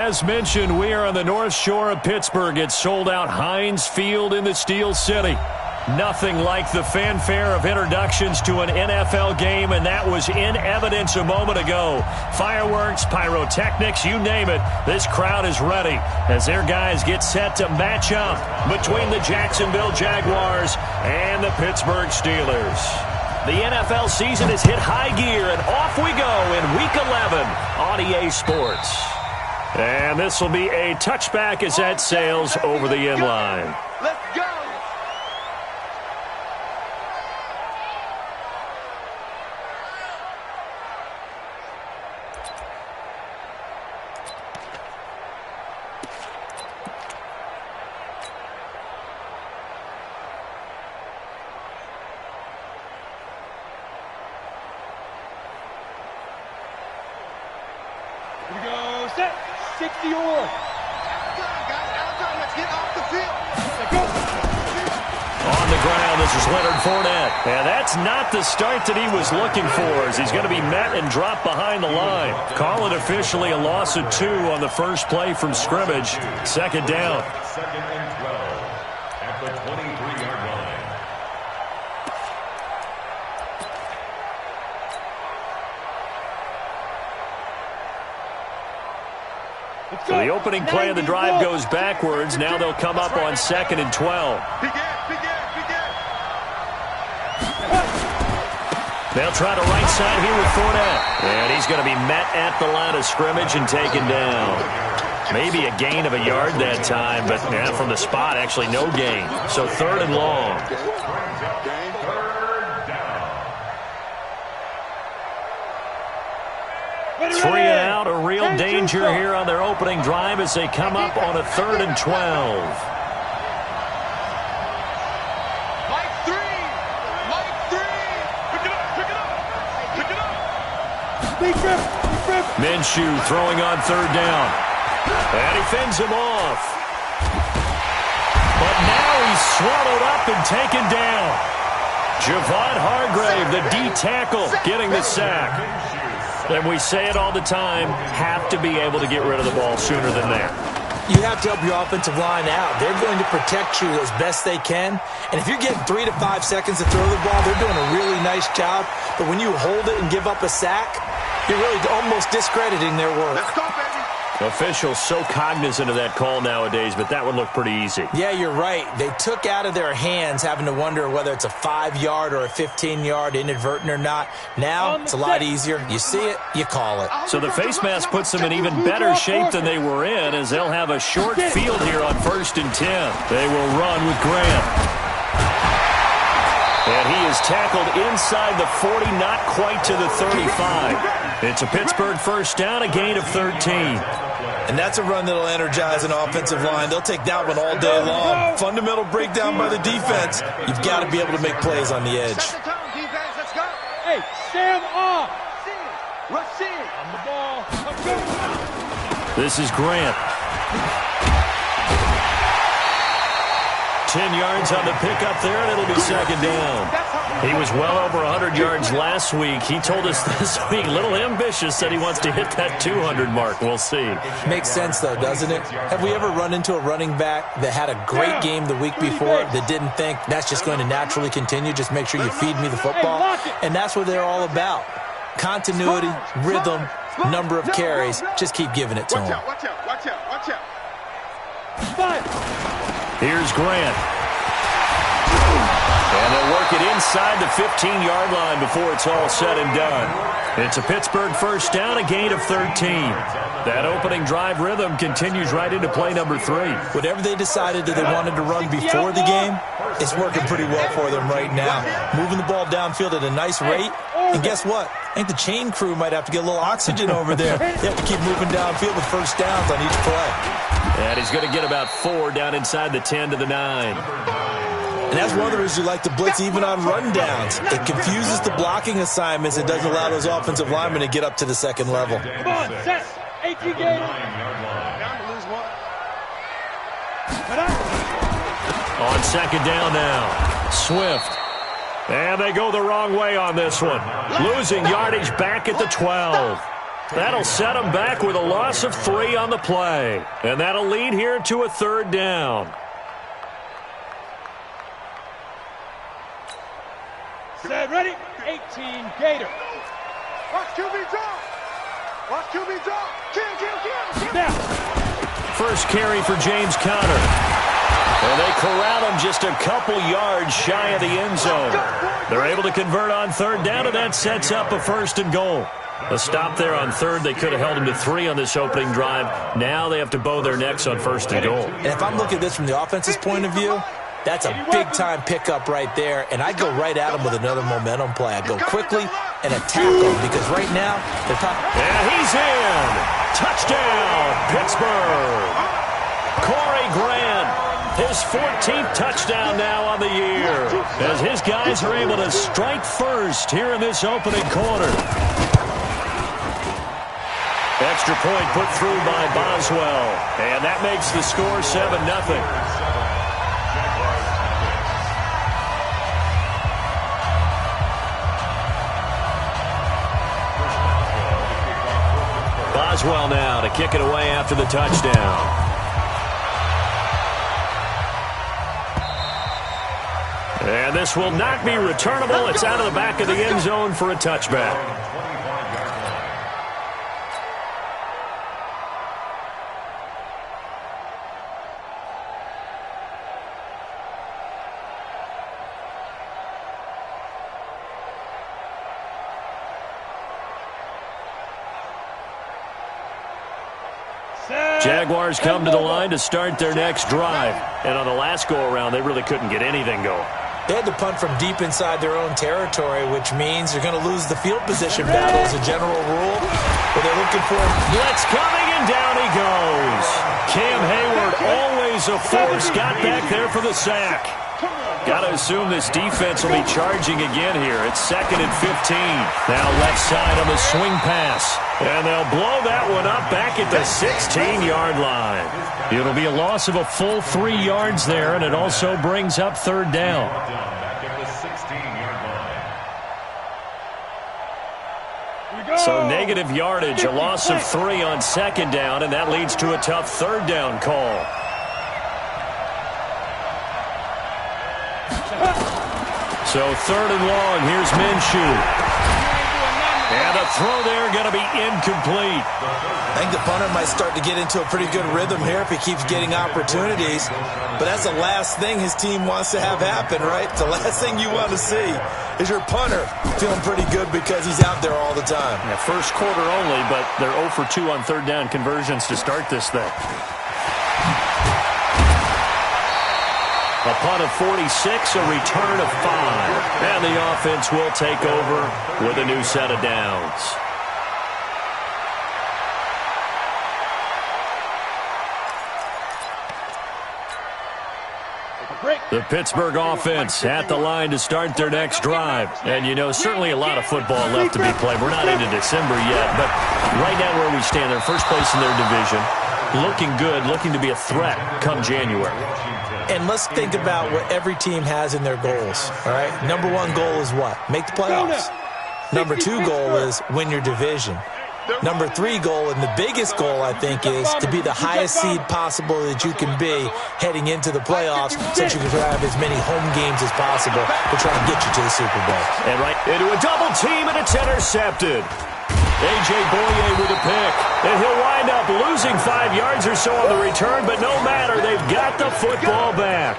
As mentioned, we are on the North Shore of Pittsburgh. It's sold out Heinz Field in the Steel City. Nothing like the fanfare of introductions to an NFL game, and that was in evidence a moment ago. Fireworks, pyrotechnics, you name it. This crowd is ready as their guys get set to match up between the Jacksonville Jaguars and the Pittsburgh Steelers. The NFL season has hit high gear, and off we go in Week 11 on EA Sports. And this will be a touchback as that sails over the end line. Let's go! Here we go, set! 60 or. Outside, guys, outside. Let's get off the field. Let's go. On the ground, this is Leonard Fournette. And that's not the start that he was looking for, as he's going to be met and dropped behind the line. Call it officially a loss of 2 on the first play from scrimmage. Second down. Second and 12 at the 23-yard line. So the opening play of the drive goes backwards. Now they'll come up on second and 12. They'll try to right side here with Fournette. And he's going to be met at the line of scrimmage and taken down. Maybe a gain of a yard that time, but from the spot, actually no gain. So third and long. Three and out, a real danger here on their opening drive as they come up on a third and 12. Mike 3! Pick it up! Minshew throwing on third down. And he fends him off. But now he's swallowed up and taken down. Javon Hargrave, the D tackle, getting the sack. And we say it all the time, have to be able to get rid of the ball sooner than that. You have to help your offensive line out. They're going to protect you as best they can. And if you're getting 3 to 5 seconds to throw the ball, they're doing a really nice job. But when you hold it and give up a sack, you're really almost discrediting their work. Let's go, baby! Officials so cognizant of that call nowadays, but that one looked pretty easy. Yeah, you're right. They took out of their hands having to wonder whether it's a 5-yard or a 15-yard inadvertent or not. Now, it's a lot easier. You see it, you call it. So the face mask puts them in even better shape than they were in, as they'll have a short field here on 1st and 10. They will run with Grant. And he is tackled inside the 40, not quite to the 35. It's a Pittsburgh first down, a gain of 13. And that's a run that'll energize an offensive line. They'll take that one all day long. Fundamental breakdown by the defense. You've got to be able to make plays on the edge. Set the tone, defense. Let's go. Hey, Sam off. Rush in. On the ball. Let's go. This is Grant. 10 yards on the pickup there, and it'll be second down. He was well over 100 yards last week. He told us this week, a little ambitious, that he wants to hit that 200 mark. We'll see. Makes sense, though, doesn't it? Have we ever run into a running back that had a great game the week before that didn't think that's just going to naturally continue? Just make sure you feed me the football. And that's what they're all about. Continuity, rhythm, number of carries. Just keep giving it to them. Watch out. Here's Grant. And they'll work it inside the 15-yard line before it's all said and done. It's a Pittsburgh first down, a gain of 13. That opening drive rhythm continues right into play number 3. Whatever they decided that they wanted to run before the game, it's working pretty well for them right now. Moving the ball downfield at a nice rate. And guess what? I think the chain crew might have to get a little oxygen over there. They have to keep moving downfield with first downs on each play. And he's going to get about 4 down inside the 10 to the 9. And that's one of the reasons you like to blitz even on rundowns. It confuses the blocking assignments. It doesn't allow those offensive linemen to get up to the second level. Come on, set. 18 game. Down to lose 1. On second down now, Swift. And they go the wrong way on this one. Losing yardage back at the 12. That'll set them back with a loss of 3 on the play. And that'll lead here to a 3rd down. Set, ready? 18, Gator. Watch QB drop. Watch QB drop. Kill. Now. First carry for James Conner. And they corral him just a couple yards shy of the end zone. They're able to convert on 3rd down, and that sets up a 1st and goal. A stop there on 3rd. They could have held him to 3 on this opening drive. Now they have to bow their necks on 1st and goal. And if I'm looking at this from the offense's point of view, that's a big-time pickup right there, and I'd go right at him with another momentum play. I'd go quickly and attack him because right now they're top. And he's in. Touchdown, Pittsburgh. Corey Grant, his 14th touchdown now on the year, as his guys are able to strike first here in this opening quarter. Extra point put through by Boswell, and that makes the score 7-0. Boswell now to kick it away after the touchdown. And this will not be returnable. It's out of the back of the end zone for a touchback. Jaguars come to the line to start their next drive. And on the last go-around, they really couldn't get anything going. They had to punt from deep inside their own territory, which means they're going to lose the field position battle as a general rule. But they're looking for blitz coming, and down he goes. Cam Hayward, always a force, got back there for the sack. Got to assume this defense will be charging again here. It's 2nd and 15. Now left side on the swing pass. And they'll blow that one up back at the 16-yard line. It'll be a loss of a full 3 yards there, and it also brings up 3rd down. So negative yardage, a loss of 3 on 2nd down, and that leads to a tough 3rd down call. So 3rd and long, here's Minshew. And the throw there going to be incomplete. I think the punter might start to get into a pretty good rhythm here if he keeps getting opportunities. But that's the last thing his team wants to have happen, right? The last thing you want to see is your punter feeling pretty good because he's out there all the time. Yeah, first quarter only, but they're 0 for 2 on 3rd down conversions to start this thing. A punt of 46, a return of 5. And the offense will take over with a new set of downs. The Pittsburgh offense at the line to start their next drive. And, you know, certainly a lot of football left to be played. We're not into December yet, but right now where we stand, they're first place in their division. Looking good, looking to be a threat come January. And let's think about what every team has in their goals, all right? Number 1 goal is what? Make the playoffs. Number 2 goal is win your division. Number 3 goal, and the biggest goal, I think, is to be the highest seed possible that you can be heading into the playoffs so that you can have as many home games as possible to try and get you to the Super Bowl. And right into a double team, and it's intercepted. A.J. Boye with a pick, and he'll wind up losing 5 yards or so on the return, but no matter, they've got the football back.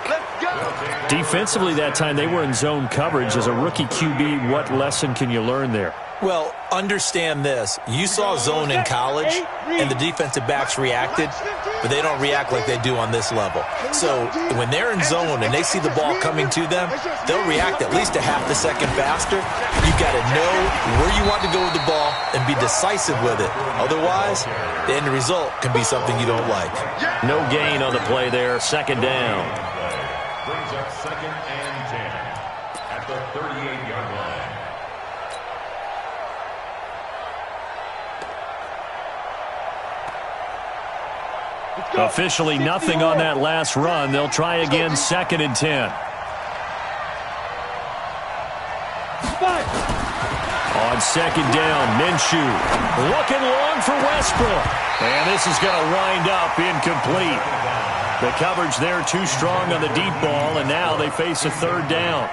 Defensively that time, they were in zone coverage. As a rookie QB, what lesson can you learn there? Well, understand this. You saw zone in college, and the defensive backs reacted, but they don't react like they do on this level. So when they're in zone and they see the ball coming to them, they'll react at least a half a second faster. You've got to know where you want to go with the ball and be decisive with it. Otherwise, the end result can be something you don't like. No gain on the play there. 2nd down. Brings up 2nd and 10 at the 38-yard line. Officially nothing on that last run. They'll try again, 2nd and 10. On second down. Minshew looking long for Westbrook. And this is going to wind up incomplete. The coverage there too strong on the deep ball, and now they face a third down.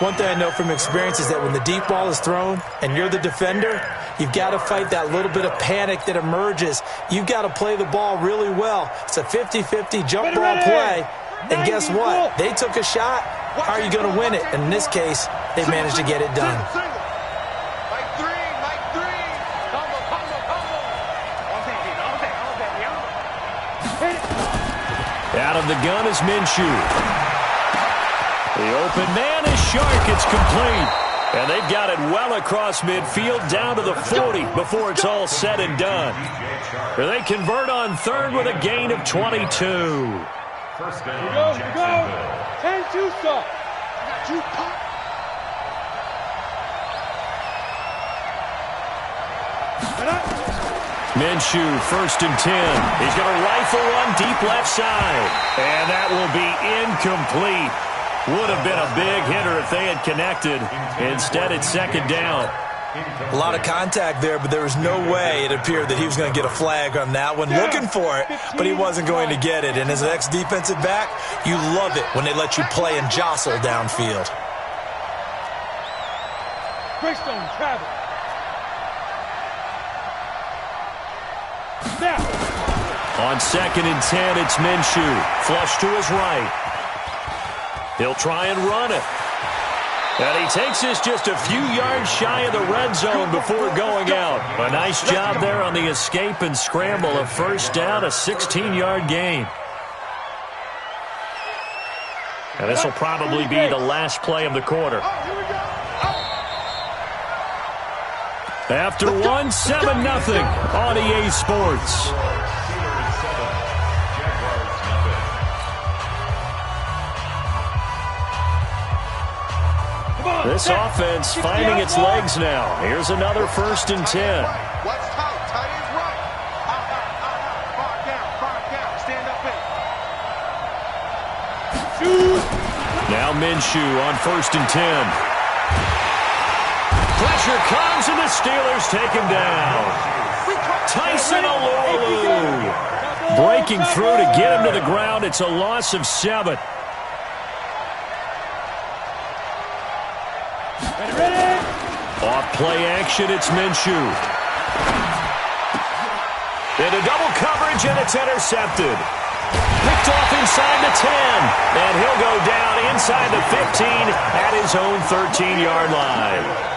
One thing I know from experience is that when the deep ball is thrown and you're the defender, you've got to fight that little bit of panic that emerges. You've got to play the ball really well. It's a 50-50 jump ball play. And guess what? They took a shot. How are you going to win it? And in this case, they managed to get it done. Out of the gun is Minshew. The open man is Shark. It's complete. And they've got it well across midfield down to the 40 before it's all said and done. They convert on third with a gain of 22. First down, Go. And Tusa. Minshew, 1st and 10. He's going to rifle one deep left side. And that will be incomplete. Would have been a big hitter if they had connected. Instead, it's second down. A lot of contact there, but there was no way it appeared that he was going to get a flag on that one. Looking for it, but he wasn't going to get it. And as an ex-defensive back, you love it when they let you play and jostle downfield. Greystone travel. Now. On 2nd and 10, it's Minshew. Flush to his right. He'll try and run it. And he takes this just a few yards shy of the red zone before going out. A nice job there on the escape and scramble. A first down, a 16-yard gain. And this will probably be the last play of the quarter. After one, 7-0 on EA Sports. This offense finding its legs now. Here's another 1st and 10. What's tight? Tight is right. Far down. Stand up in. Now Minshew on 1st and 10. Pressure comes and the Steelers take him down. Tyson Alolu breaking through to get him to the ground. It's a loss of 7. Off play action, it's Minshew. Into double coverage, and it's intercepted. Picked off inside the 10, and he'll go down inside the 15 at his own 13-yard line.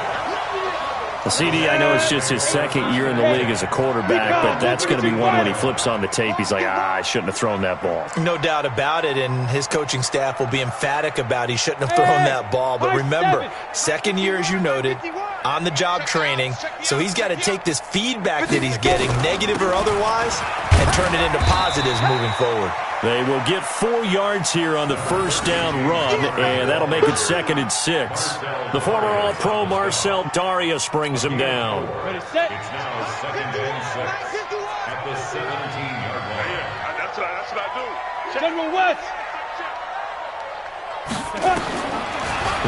CD, I know it's just his 2nd year in the league as a quarterback, but that's going to be one when he flips on the tape. He's like, I shouldn't have thrown that ball. No doubt about it, and his coaching staff will be emphatic about he shouldn't have thrown that ball. But remember, 2nd year, as you noted, on-the-job training, so he's got to take this feedback that he's getting, negative or otherwise, and turn it into positives moving forward. They will get 4 yards here on the first down run, and that'll make it 2nd and 6. The former All-Pro Marcel Darius brings him down. Ready, set. It's now 2nd and 6 at the 17-yard line. That's what I do. General West.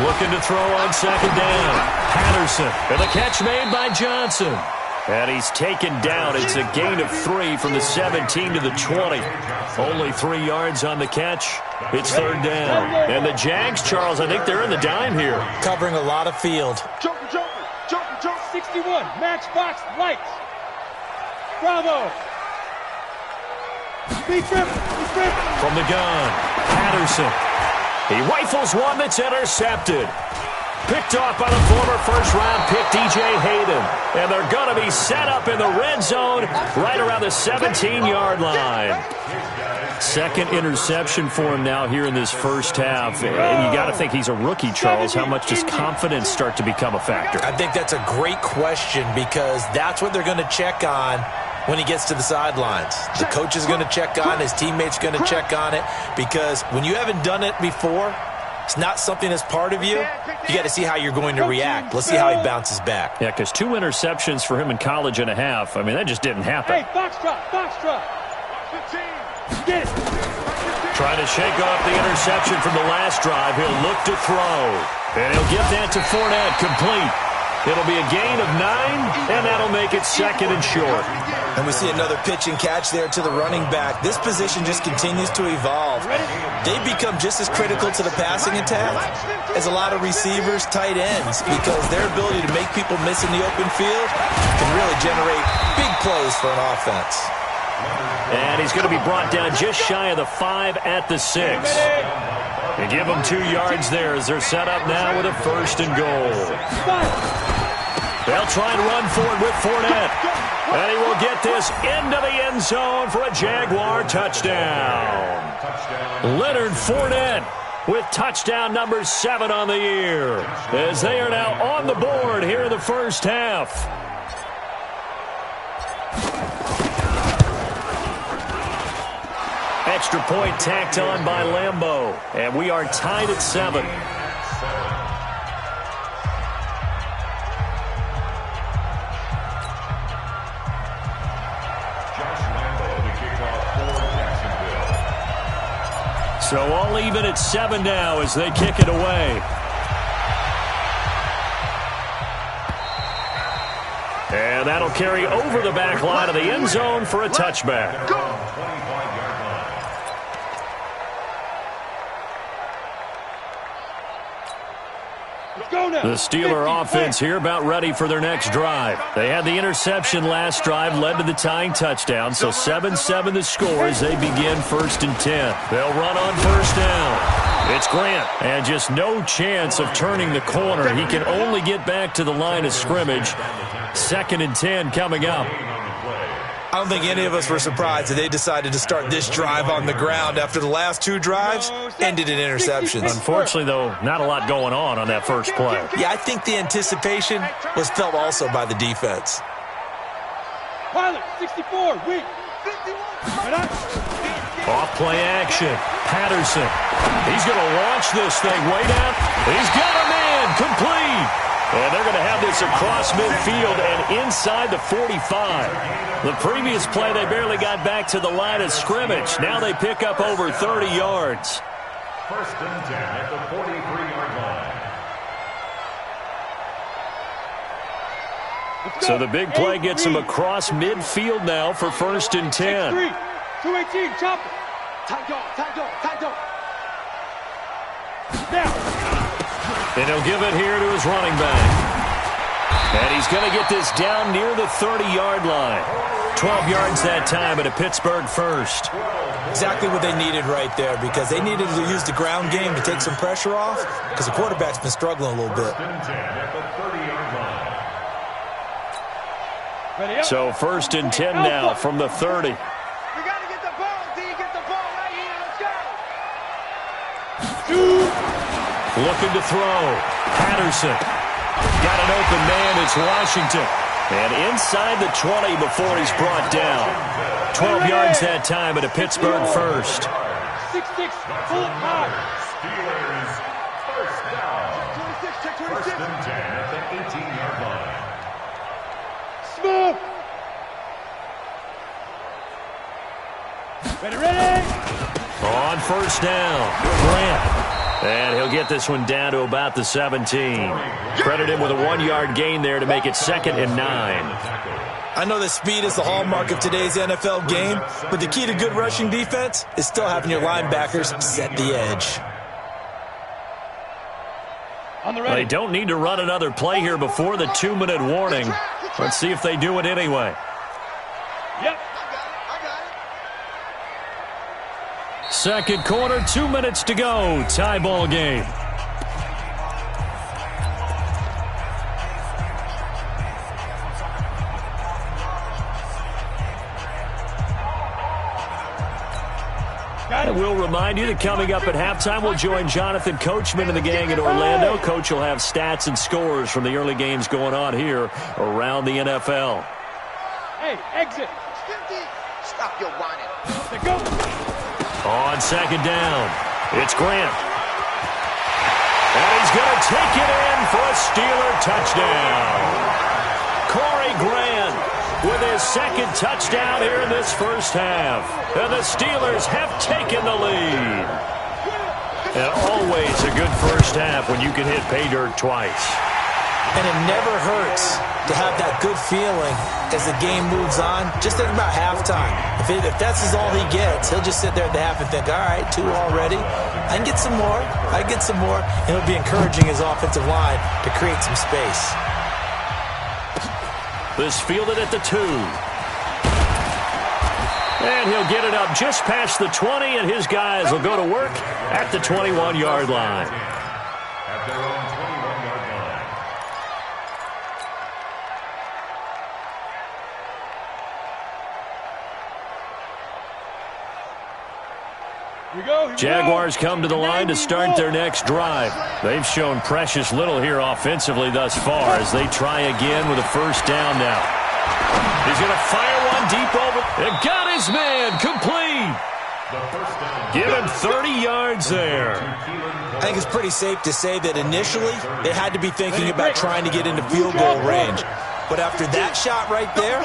Looking to throw on 2nd down. Patterson, and the catch made by Johnson. And he's taken down. It's a gain of 3 from the 17 to the 20. Only 3 yards on the catch. It's 3rd down. And the Jags, Charles, I think they're in the dime here. Covering a lot of field. Jump. 61, Matchbox Lights. Bravo. Be triple. From the gun, Patterson. He rifles one that's intercepted. Picked off by the former first-round pick, DJ Hayden. And they're going to be set up in the red zone right around the 17-yard line. 2nd interception for him now here in this first half. And you got to think he's a rookie, Charles. How much does confidence start to become a factor? I think that's a great question because that's what they're going to check on when he gets to the sidelines. The coach is going to check on, his teammates are going to check on it, because when you haven't done it before, it's not something that's part of you. You got to see how you're going to react. Let's see how he bounces back. Yeah, because 2 interceptions for him in college and a half. I mean, that just didn't happen. Hey, Foxtrot. Get it. Trying to shake off the interception from the last drive. He'll look to throw. And he'll get that to Fournette, complete. It'll be a gain of 9, and that'll make it 2nd and short. And we see another pitch and catch there to the running back. This position just continues to evolve. They become just as critical to the passing attack as a lot of receivers, tight ends, because their ability to make people miss in the open field can really generate big plays for an offense. And he's going to be brought down just shy of the 5 at the 6. They give him 2 yards there as they're set up now with a 1st and goal. They'll try and run forward with Fournette. And he will get this into the end zone for a Jaguar touchdown. Leonard Fournette with touchdown number 7 on the year, as they are now on the board here in the first half. Extra point tacked on by Lambeau, and we are tied at 7. So all even at 7 now as they kick it away. And that'll carry over the back line of the end zone for a touchback. The Steeler offense here about ready for their next drive. They had the interception last drive, led to the tying touchdown, so 7-7 the score as they begin 1st and 10. They'll run on 1st down. It's Grant, and just no chance of turning the corner. He can only get back to the line of scrimmage. 2nd and 10 coming up. I don't think any of us were surprised that they decided to start this drive on the ground after the last 2 drives ended in interceptions. Unfortunately, though, not a lot going on that first play. Yeah, I think the anticipation was felt also by the defense. Pilot, 64, weak. Off play action. Patterson. He's going to launch this thing way down. He's got a man complete. And they're going to have this across midfield and inside the 45. The previous play, they barely got back to the line of scrimmage. Now they pick up over 30 yards. 1st and 10 at the 43-yard line. So the big play gets them across midfield now for 1st and 10. 218, chop it. Tight dog. Now. And he'll give it here to his running back. And he's going to get this down near the 30-yard line. 12 yards that time at a Pittsburgh 1st. Exactly what they needed right there, because they needed to use the ground game to take some pressure off, because the quarterback's been struggling a little bit. So 1st and 10 now from the 30. We got to get the ball, D. Get the ball right here. Let's go. Looking to throw. Patterson. Got an open man. It's Washington. And inside the 20 before he's brought down. 12 yards that time at a Pittsburgh 1st. 6-6. Pull it high. Steelers 1st down. 1st and 10 at the 18-yard line. Smoke. Ready. On 1st down. Grant. And he'll get this one down to about the 17. Credit him with a 1-yard gain there to make it 2nd and 9. I know that speed is the hallmark of today's NFL game, but the key to good rushing defense is still having your linebackers set the edge. They don't need to run another play here before the 2-minute warning. Let's see if they do it anyway. Yep. Second quarter, 2 minutes to go. Tie ball game. And we'll remind you that coming up at halftime, we'll join Jonathan Coachman and the gang in Orlando. Coach will have stats and scores from the early games going on here around the NFL. Hey, exit. Stop your whining. Let's go. On 2nd down, it's Grant. And he's going to take it in for a Steeler touchdown. Corey Grant with his 2nd touchdown here in this first half. And the Steelers have taken the lead. And always a good first half when you can hit pay dirt twice. And it never hurts to have that good feeling as the game moves on. Just think about halftime. If that's all he gets, he'll just sit there at the half and think, all right, 2 already. I can get some more. I can get some more. And he'll be encouraging his offensive line to create some space. This fielded at the 2. And he'll get it up just past the 20, and his guys will go to work at the 21-yard line. At their own 21-yard line. Jaguars come to the line to start their next drive. They've shown precious little here offensively thus far as they try again with a first down now. He's going to fire one deep over. And got his man complete. Give him 30 yards there. I think it's pretty safe to say that initially they had to be thinking about trying to get into field goal range. But after that shot right there,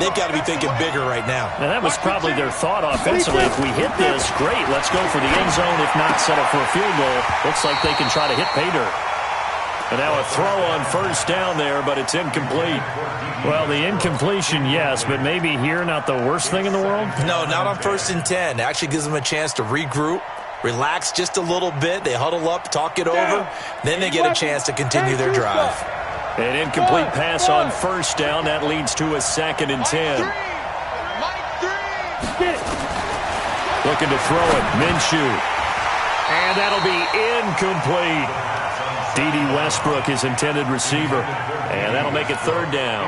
they've got to be thinking bigger right now. And that was probably their thought offensively. If we hit this, great, let's go for the end zone. If not, settle for a field goal. Looks like they can try to hit pay dirt. And now a throw on first down there, but it's incomplete. Well, the incompletion, yes, but maybe here not the worst thing in the world? No, not on 1st and 10. It actually gives them a chance to regroup, relax just a little bit. They huddle up, talk it over. Then they get a chance to continue their drive. An incomplete pass on first down. That leads to a 2nd and 10. Looking to throw it. Minshew. And that'll be incomplete. D.D. Westbrook, his intended receiver. And that'll make it 3rd down.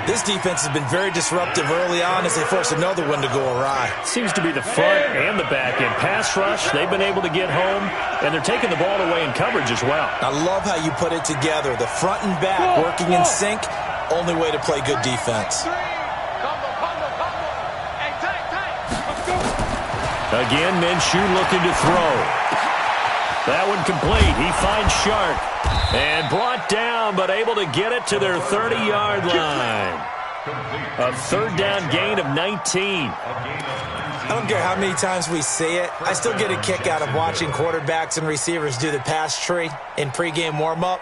This defense has been very disruptive early on as they force another one to go awry. Seems to be the front and the back end. Pass rush, they've been able to get home, and they're taking the ball away in coverage as well. I love how you put it together. The front and back working in sync, only way to play good defense. Again, Minshew looking to throw. That one complete. He finds Shark. And brought down, but able to get it to their 30-yard line. A 3rd down gain of 19. I don't care how many times we see it. I still get a kick out of watching quarterbacks and receivers do the pass tree in pregame warm-up.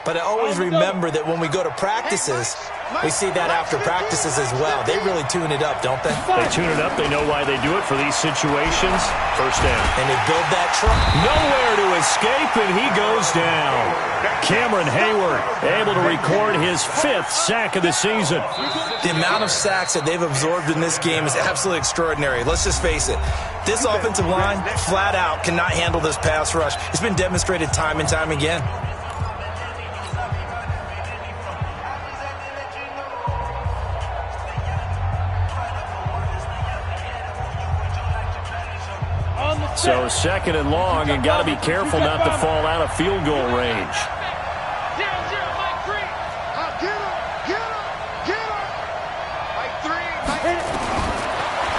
But I always remember that when we go to practices, we see that after practices as well. They really tune it up, don't they? They tune it up. They know why they do it for these situations. First down. And they build that truck. Nowhere to escape, and he goes down. Cameron Hayward able to record his 5th sack of the season. The amount of sacks that they've absorbed in this game is absolutely extraordinary. Let's just face it. This offensive line, flat out, cannot handle this pass rush. It's been demonstrated time and time again. So 2nd and long, and got to be careful not to fall out of field goal range.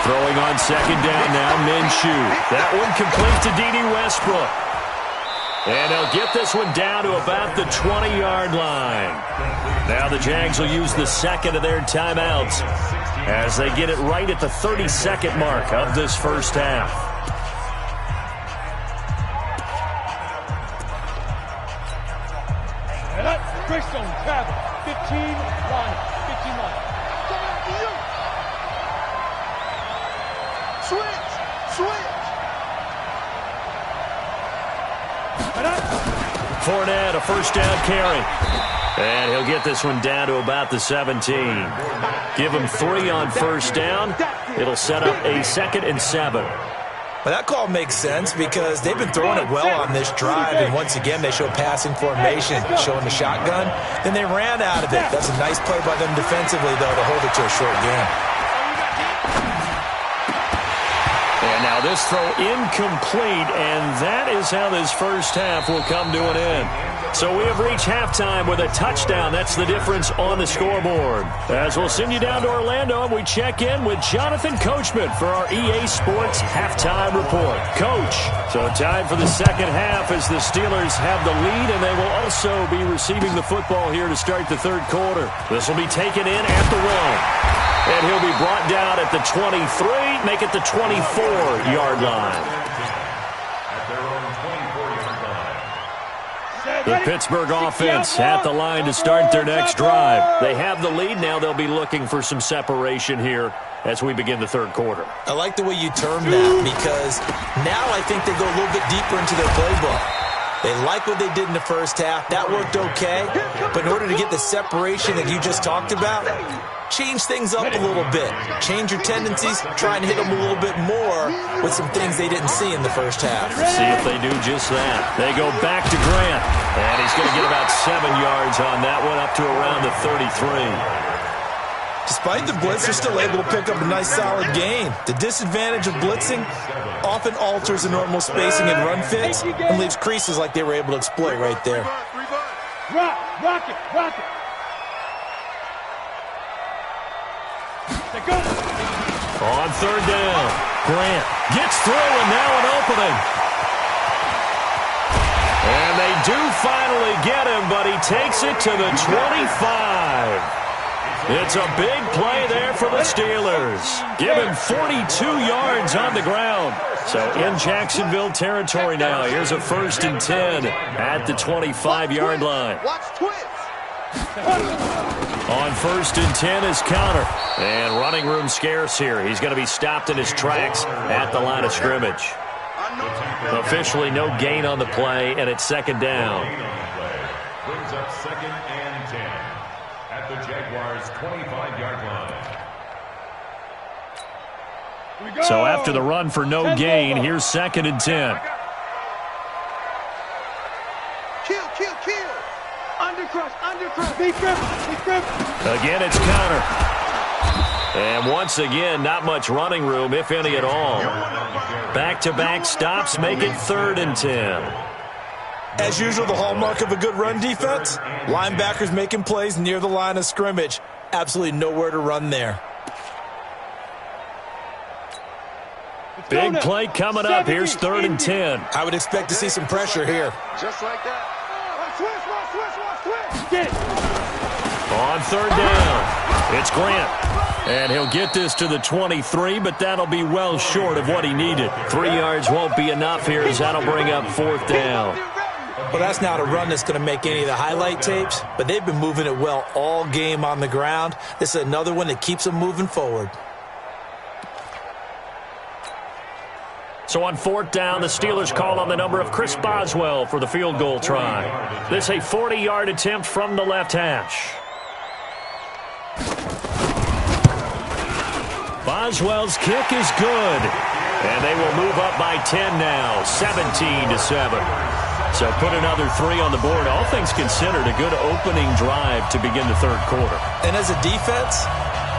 Throwing on 2nd down now, Minshew. That one complete to D.D. Westbrook. And they'll get this one down to about the 20-yard line. Now the Jags will use the 2nd of their timeouts as they get it right at the 32nd mark of this first half. Greystone travel. 15 line. 15 line. Switch. Fournette, a first down carry. And he'll get this one down to about the 17. Give him 3 on first down. It'll set up a 2nd and 7. Well, that call makes sense because they've been throwing it well on this drive, and once again they show passing formation, showing the shotgun. Then they ran out of it. That's a nice play by them defensively, though, to hold it to a short game. And now this throw incomplete, and that is how this first half will come to an end. So we have reached halftime with a touchdown. That's the difference on the scoreboard. As we'll send you down to Orlando, and we check in with Jonathan Coachman for our EA Sports Halftime Report. Coach, so time for the second half as the Steelers have the lead, and they will also be receiving the football here to start the third quarter. This will be taken in at the 1. And he'll be brought down at the 23, make it the 24-yard line. The Pittsburgh offense at the line to start their next drive. They have the lead. Now they'll be looking for some separation here as we begin the third quarter. I like the way you term that, because now I think they go a little bit deeper into their playbook. They like what they did in the first half. That worked okay. But in order to get the separation that you just talked about, change things up a little bit. Change your tendencies. Try and hit them a little bit more with some things they didn't see in the first half. See if they do just that. They go back to Grant. And he's going to get about 7 yards on that one, up to around the 33. Despite the blitz, they're still able to pick up a nice solid gain. The disadvantage of blitzing often alters the normal spacing and run fits and leaves creases like they were able to exploit right there. Rock it. On third down, Grant gets through, and now an opening. And they do finally get him, but he takes it to the 25. It's a big play there for the Steelers. Give him 42 yards on the ground. So in Jacksonville territory now. Here's a 1st and 10 at the 25-yard line. Watch twins. On 1st and 10 is Counter. And running room scarce here. He's going to be stopped in his tracks at the line of scrimmage. Officially no gain on the play, and it's 2nd down. Brings up 2nd and 10 at the Jaguars' 25-yard line. So after the run for no gain, here's 2nd and 10. Kill. Undercrush. Big grip. Again, it's Counter. And once again, not much running room, if any at all. Back-to-back stops make it 3rd and 10. As usual, the hallmark of a good run defense, linebackers making plays near the line of scrimmage. Absolutely nowhere to run there. Big play coming up. Here's 3rd and 10. I would expect to see some pressure here. Just like that. Switch. Get it. On 3rd down, it's Grant. And he'll get this to the 23, but that'll be well short of what he needed. 3 yards won't be enough here, as that'll bring up 4th down. Well, that's not a run that's going to make any of the highlight tapes, but they've been moving it well all game on the ground. This is another one that keeps them moving forward. So on 4th down, the Steelers call on the number of Chris Boswell for the field goal try. This a 40-yard attempt from the left hash. Boswell's kick is good. And they will move up by 10 now, 17-7. So put another 3 on the board. All things considered, a good opening drive to begin the third quarter. And as a defense,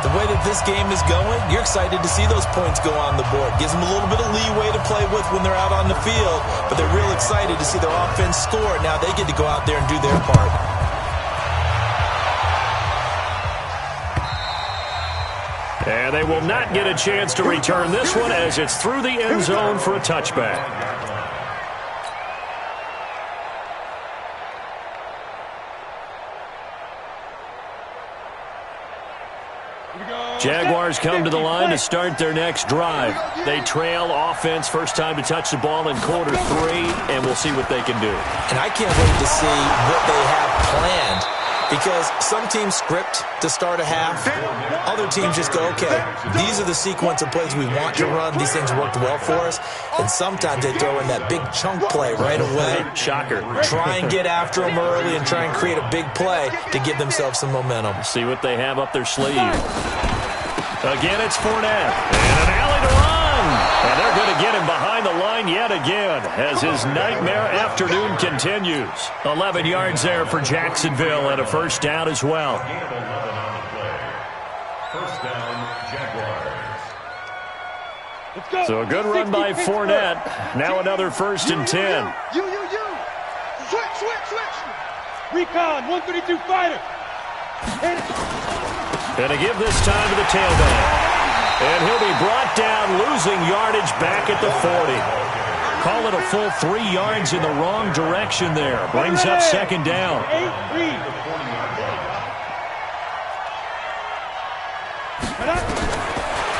the way that this game is going, you're excited to see those points go on the board. Gives them a little bit of leeway to play with when they're out on the field, but they're real excited to see their offense score. Now they get to go out there and do their part. And they will not get a chance to return this one, as it's through the end zone for a touchback. Jaguars come to the line to start their next drive. They trail offense, first time to touch the ball in quarter 3, and we'll see what they can do. And I can't wait to see what they have planned, because some teams script to start a half. Other teams just go, okay, these are the sequence of plays we want to run. These things worked well for us. And sometimes they throw in that big chunk play right away. Shocker. Try and get after them early and try and create a big play to give themselves some momentum. See what they have up their sleeve. Again, it's Fournette. And an alley to run. And they're going to get him behind the line yet again as his nightmare afternoon continues. 11 yards there for Jacksonville and a first down as well. First down, Jaguars. So a good run by Fournette. Now another 1st and 10. You. Switch. Recon, 132 fighter. And to give this time to the tailback. And he'll be brought down, losing yardage back at the 40. Call it a full 3 yards in the wrong direction there. Brings up 2nd down.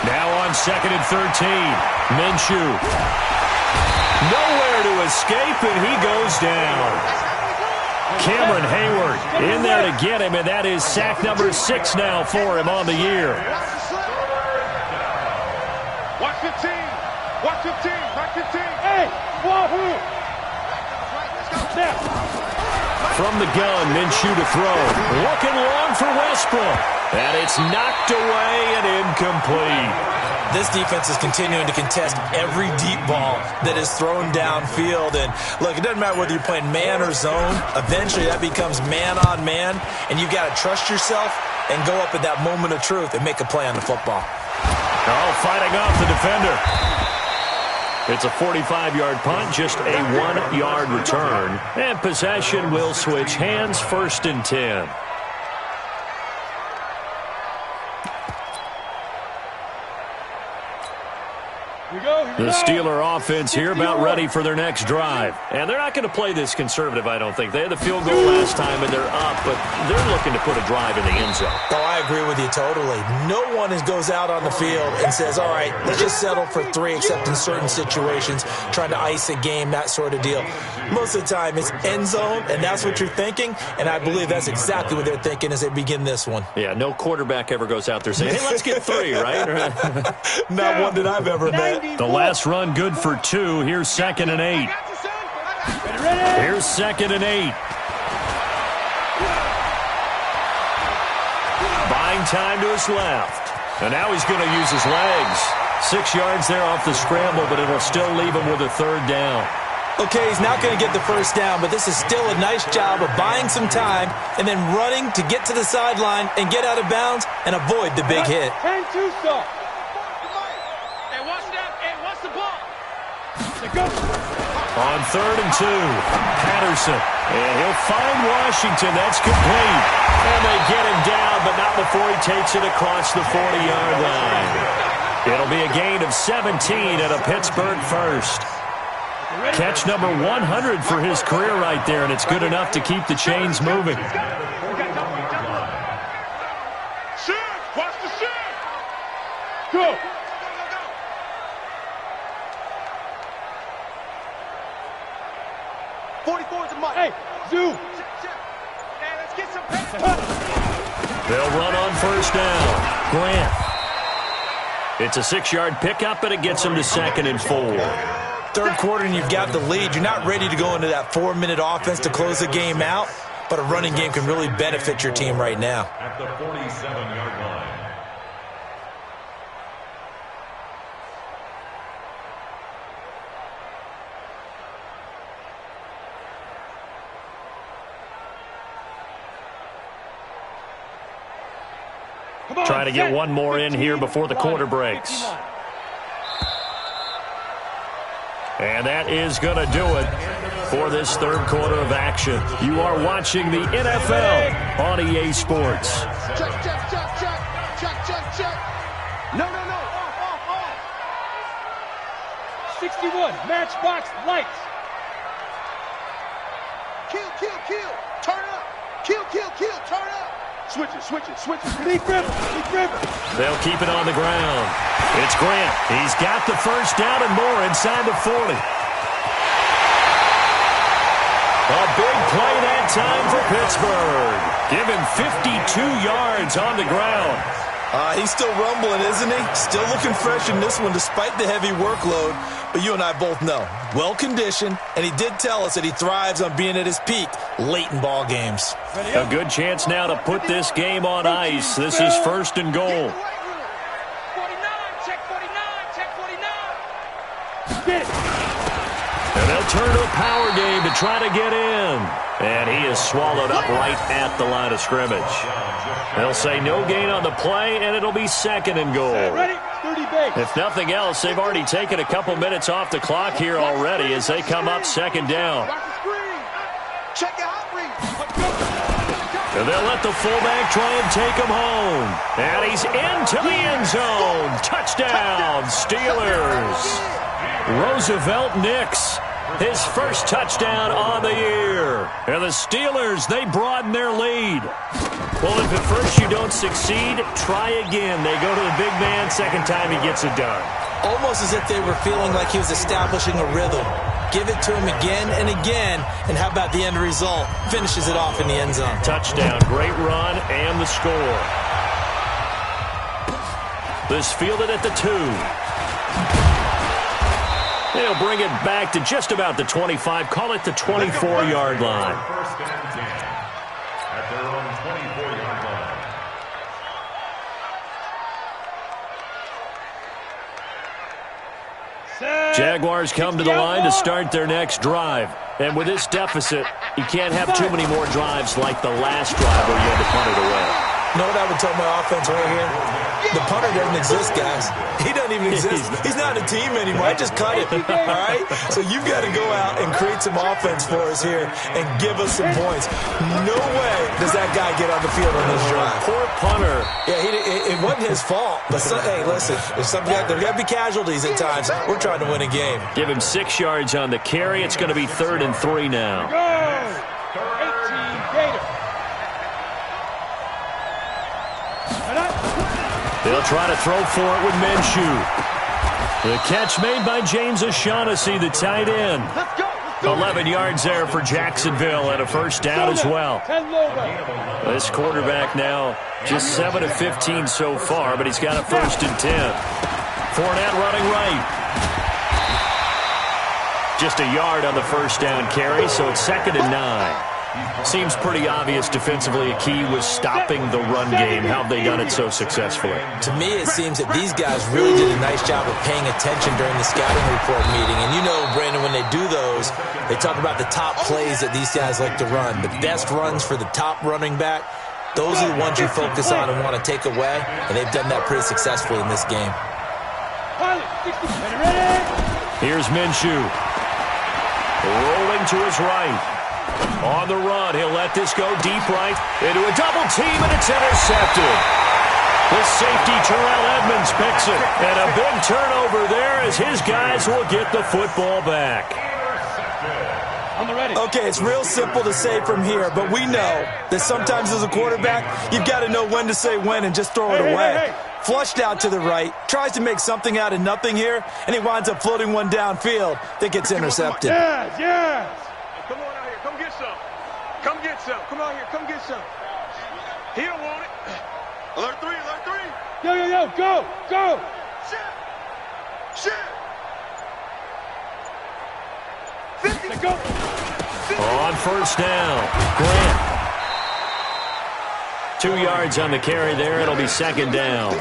Now on 2nd and 13. Minshew. Nowhere to escape, and he goes down. Cameron Hayward in there to get him, and that is sack number 6 now for him on the year. Watch 15. Watch 15. Watch 15. Hey, wahoo! From the gun, Minshew to throw. Looking long for Westbrook. And it's knocked away and incomplete. This defense is continuing to contest every deep ball that is thrown downfield. And, look, it doesn't matter whether you're playing man or zone. Eventually, that becomes man-on-man, and you've got to trust yourself and go up at that moment of truth and make a play on the football. Oh, fighting off the defender. It's a 45-yard punt, just a 1-yard return. And possession will switch hands, 1st and 10. The Steeler offense here about ready for their next drive. And they're not going to play this conservative, I don't think. They had the field goal last time, and they're up, but they're looking to put a drive in the end zone. Oh, I agree with you totally. No one goes out on the field and says, all right, let's just settle for 3, except in certain situations, trying to ice a game, that sort of deal. Most of the time, it's end zone, and that's what you're thinking, and I believe that's exactly what they're thinking as they begin this one. Yeah, no quarterback ever goes out there saying, hey, let's get 3, right? Not one that I've ever met. The last run good for 2. Here's 2nd and 8. Here's 2nd and 8. Buying time to his left. And now he's going to use his legs. 6 yards there off the scramble, but it'll still leave him with a 3rd down. Okay, he's not going to get the 1st down, but this is still a nice job of buying some time and then running to get to the sideline and get out of bounds and avoid the big hit. 10-2 stop. Hey, watch that. Hey, watch the ball. On 3rd and 2, Patterson. And he'll find Washington. That's complete. And they get him down, but not before he takes it across the 40-yard line. It'll be a gain of 17 and a Pittsburgh 1st. Catch number 100 for his career right there, and it's good enough to keep the chains moving. Shift! Watch the shift! Go! 44 is a mark. Hey, Zoo! Hey, let's get some They'll run on 1st down. Grant. It's a 6-yard pickup, and it gets him to 2nd and 4. 3rd quarter and you've got the lead. You're not ready to go into that 4-minute offense to close the game out, but a running game can really benefit your team right now. At the 47-yard line. Trying to get one more in here before the quarter breaks. And that is going to do it for this 3rd quarter of action. You are watching the NFL on EA Sports. check. No. Off. 61, matchbox lights. Kill. Turn up. Kill. Turn up. Switch it. Leak river. They'll keep it on the ground. It's Grant. He's got the 1st down and more inside the 40. A big play that time for Pittsburgh. Give him 52 yards on the ground. He's still rumbling, isn't he? Still looking fresh in this one despite the heavy workload. But you and I both know, well-conditioned, and he did tell us that he thrives on being at his peak late in ball games. A good chance now to put this game on ice. This is 1st and goal. 49, check 49. Get it. And they'll turn to a power game to try to get in. And he is swallowed up right at the line of scrimmage. They'll say no gain on the play, and it'll be 2nd and goal. Ready? 30 base. If nothing else, they've already taken a couple minutes off the clock here already as they come up 2nd down. Watch the screen. Check your hot read. And they'll let the fullback try and take him home. And he's into the end zone. Touchdown, Steelers. Roosevelt Nix, his 1st touchdown on the year. And the Steelers, they broaden their lead. Well, if at first you don't succeed, try again. They go to the big man, 2nd time he gets it done. Almost as if they were feeling like he was establishing a rhythm. Give it to him again and again, and how about the end result? Finishes it off in the end zone. Touchdown, great run, and the score. This fielded at the 2. They'll bring it back to just about the 25. Call it the 24-yard line. First and 10 at their own 24-yard line. Jaguars come to the line to start their next drive. And with this deficit, you can't have too many more drives like the last drive where you had to punt it away. You know what I would tell my offense right here? The punter doesn't exist, guys. He doesn't even exist. He's not a team anymore. I just cut it, all right? So you've got to go out and create some offense for us here and give us some points. No way does that guy get on the field on this drive. Poor punter. Yeah, it wasn't his fault. But, hey, listen, there's got to be casualties at times. We're trying to win a game. Give him 6 yards on the carry. It's going to be 3rd and 3 now. Go! 18 Gators. They'll try to throw for it with Minshew. The catch made by James O'Shaughnessy, the tight end. 11 yards there for Jacksonville and a first down as well. This quarterback now just 7 of 15 so far, but he's got a 1st and 10. Fournette running right. Just a yard on the first down carry, so it's 2nd and 9. Seems pretty obvious defensively a key was stopping the run game. How have they done it so successfully? To me, it seems that these guys really did a nice job of paying attention during the scouting report meeting. And you know, Brandon, when they do those, they talk about the top plays that these guys like to run. The best runs for the top running back, those are the ones you focus on and want to take away. And they've done that pretty successfully in this game. Here's Minshew. Rolling to his right. On the run, he'll let this go deep right into a double team, and it's intercepted. The safety, Terrell Edmonds, picks it. And a big turnover there as his guys will get the football back. Okay, it's real simple to say from here, but we know that sometimes as a quarterback, you've got to know when to say when and just throw it away. Flushed out to the right, tries to make something out of nothing here, and he winds up floating one downfield that gets intercepted. Yes. Come on out here. Come get some. Come get some. Come out here. Come get some. He don't want it. Alert 3. Alert 3. Yo. Go. Go. Shit. 50. Go. On first down, Grant. 2 yards on the carry there. It'll be 2nd down.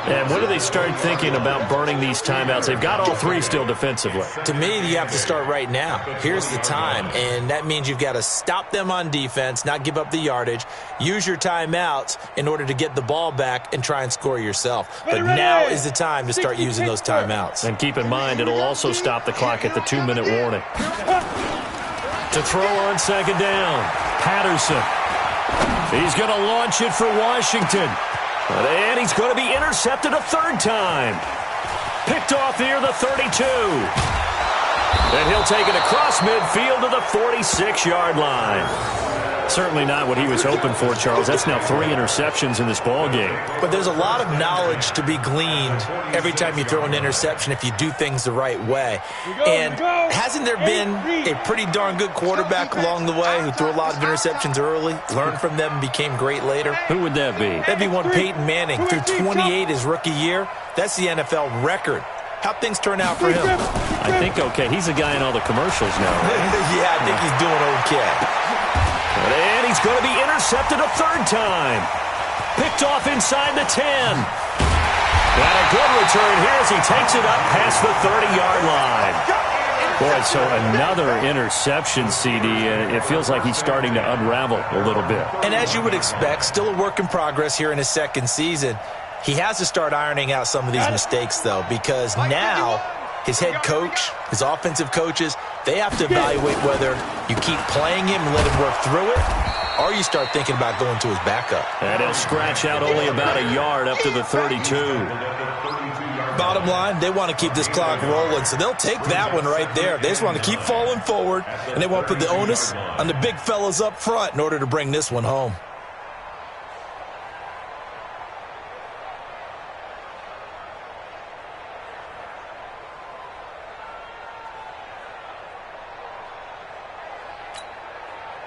And when do they start thinking about burning these timeouts? They've got all 3 still defensively. To me, you have to start right now. Here's the time, and that means you've got to stop them on defense, not give up the yardage, use your timeouts in order to get the ball back and try and score yourself. But now is the time to start using those timeouts. And keep in mind, it'll also stop the clock at the 2-minute warning. To throw on 2nd down, Patterson. He's going to launch it for Washington. And he's going to be intercepted a 3rd time. Picked off near the 32. And he'll take it across midfield to the 46-yard line. Certainly not what he was hoping for, Charles. That's now 3 interceptions in this ball game. But there's a lot of knowledge to be gleaned every time you throw an interception if you do things the right way. And hasn't there been a pretty darn good quarterback along the way who threw a lot of interceptions early, learned from them, and became great later? Who would that be? That'd be one Peyton Manning. Threw 28 his rookie year. That's the NFL record. How'd things turn out for him? I think okay. He's a guy in all the commercials now, right? Yeah, I think he's doing okay. And he's going to be intercepted a 3rd time. Picked off inside the 10. And a good return here as he takes it up past the 30-yard line. Boy, so another interception, CD. It feels like he's starting to unravel a little bit. And as you would expect, still a work in progress here in his 2nd season. He has to start ironing out some of these mistakes, though, because now his head coach, his offensive coaches, they have to evaluate whether you keep playing him and let him work through it, or you start thinking about going to his backup. And he'll scratch out only about a yard up to the 32. Bottom line, they want to keep this clock rolling, so they'll take that one right there. They just want to keep falling forward, and they want to put the onus on the big fellas up front in order to bring this one home.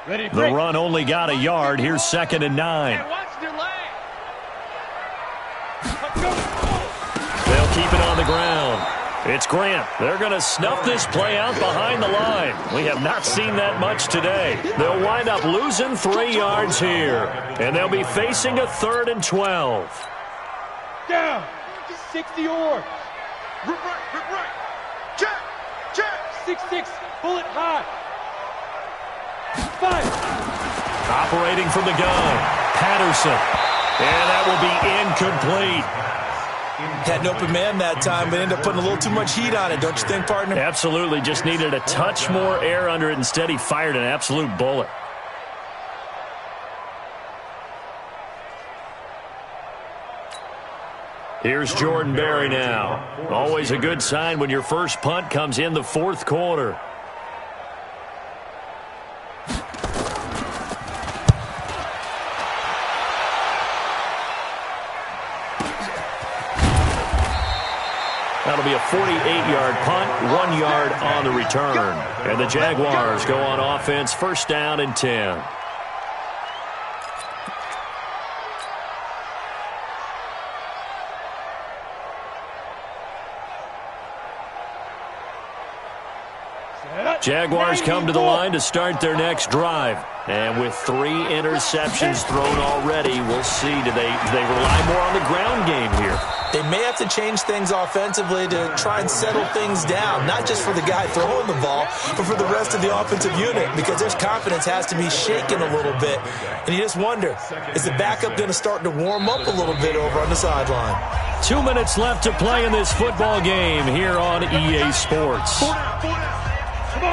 The run only got a yard. Here's 2nd and 9. They'll keep it on the ground. It's Grant. They're going to snuff this play out behind the line. We have not seen that much today. They'll wind up losing 3 yards here. And they'll be facing a 3rd and 12. Down. 60 yards. Rip right. Check. 6-6. Bullet high. 5. Operating from the gun. Patterson. And that will be incomplete. Had an open man that time, but ended up putting a little too much heat on it, don't you think, partner? Absolutely. Just needed a touch more air under it. Instead, he fired an absolute bullet. Here's Jordan Berry now. Always a good sign when your first punt comes in the 4th quarter. That'll be a 48-yard punt, 1 yard on the return. And the Jaguars go on offense, 1st down and 10. Jaguars come to the line to start their next drive. And with 3 interceptions thrown already, we'll see. Do they rely more on the ground game here? They may have to change things offensively to try and settle things down, not just for the guy throwing the ball, but for the rest of the offensive unit, because their confidence has to be shaken a little bit. And you just wonder, is the backup going to start to warm up a little bit over on the sideline? 2 minutes left to play in this football game here on EA Sports.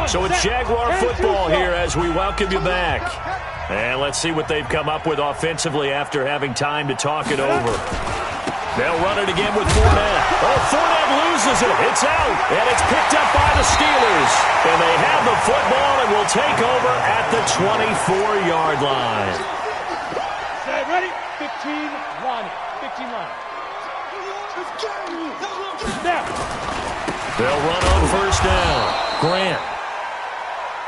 So it's Jaguar football here as we welcome you back. And let's see what they've come up with offensively after having time to talk it over. They'll run it again with Fournette. Oh, Fournette loses it. It's out, and it's picked up by the Steelers. And they have the football and will take over at the 24-yard line. Set, ready? 15 line. 15 line. Now. They'll run on 1st down. Grant.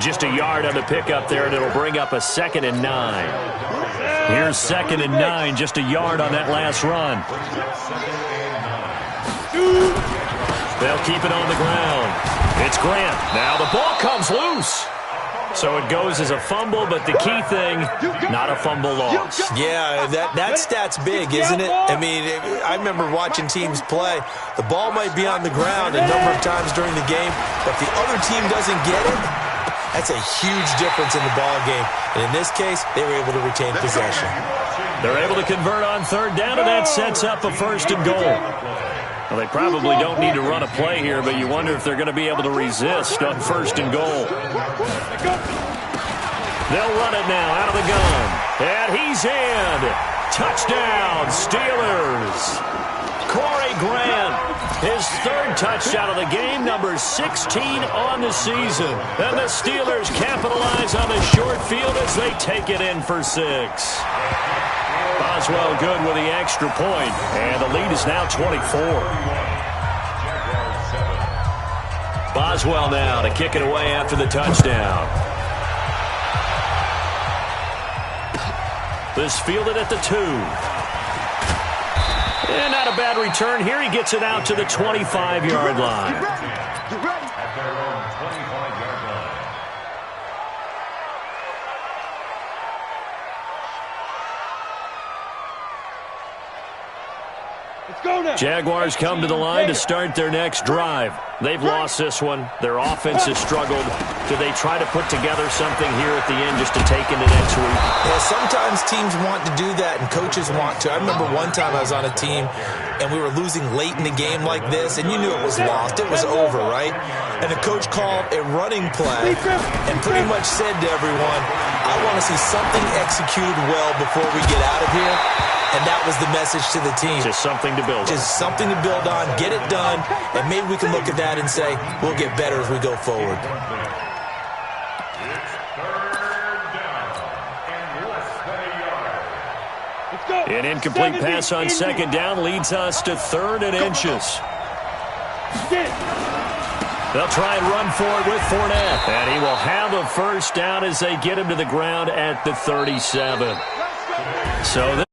Just a yard on the pickup there, and it'll bring up a 2nd and 9. Here's 2nd and 9, just a yard on that last run. They'll keep it on the ground. It's Grant. Now the ball comes loose. So it goes as a fumble, but the key thing, not a fumble loss. Yeah, that stat's big, isn't it? I mean, I remember watching teams play. The ball might be on the ground a number of times during the game, but if the other team doesn't get it, that's a huge difference in the ball game. And in this case, they were able to retain possession. They're able to convert on 3rd down, and that sets up a 1st and goal. Well, they probably don't need to run a play here, but you wonder if they're going to be able to resist on 1st and goal. They'll run it now out of the gun. And he's in. Touchdown, Steelers. Corey Grant, his 3rd touchdown of the game, number 16 on the season. And the Steelers capitalize on the short field as they take it in for 6. Boswell good with the extra point, and the lead is now 24. Boswell now to kick it away after the touchdown. This fielded at the 2. And not a bad return here. He gets it out to the 25-yard line. At their own 25-yard line. Jaguars come to the line to start their next drive. They've lost this one. Their offense has struggled. Do they try to put together something here at the end just to take into next week? Yeah, sometimes teams want to do that and coaches want to. I remember one time I was on a team and we were losing late in the game like this, and you knew it was lost. It was over, right? And the coach called a running play and pretty much said to everyone, I want to see something executed well before we get out of here. And that was the message to the team. Just something to build on. Just something to build on, get it done, and maybe we can look at that and say, we'll get better as we go forward. An incomplete pass on 2nd down leads us to 3rd and inches. They'll try and run for it with Fournette. And he will have a first down as they get him to the ground at the 37. So